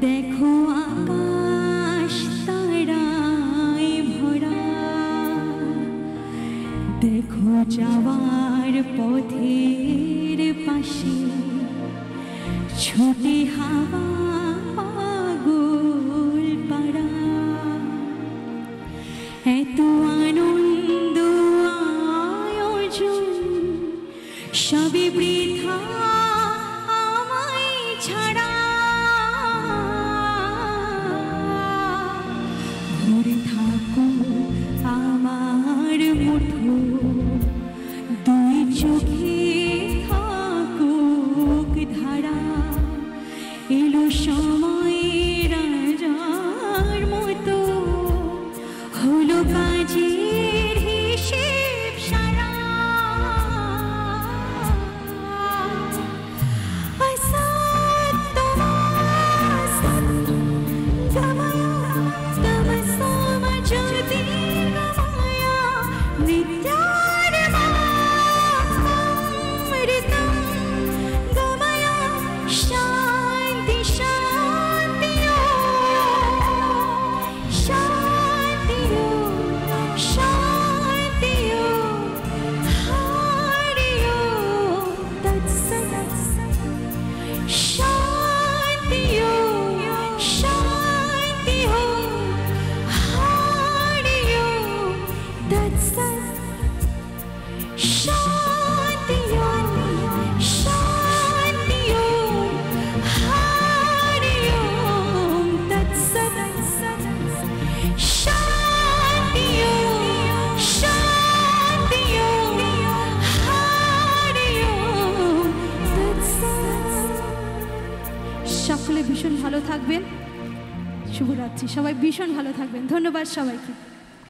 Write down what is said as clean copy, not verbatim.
देखो आकाश ताराय भरा, देखो जावार पथेर पाशे छोटे हावा पागल पाड़ा। एत आनंद आयोजन सबই বৃথা আমায় ছাড়া। ভরে থাকো আমার মুঠো, দুই চোখে থাকুক ধারা। এলো সময় রাজার মতো, হলো কাজের হিসেব সারা। সকলে ভীষণ ভালো থাকবেন। শুভরাত্রি। সবাই ভীষণ ভালো থাকবেন। ধন্যবাদ সবাইকে।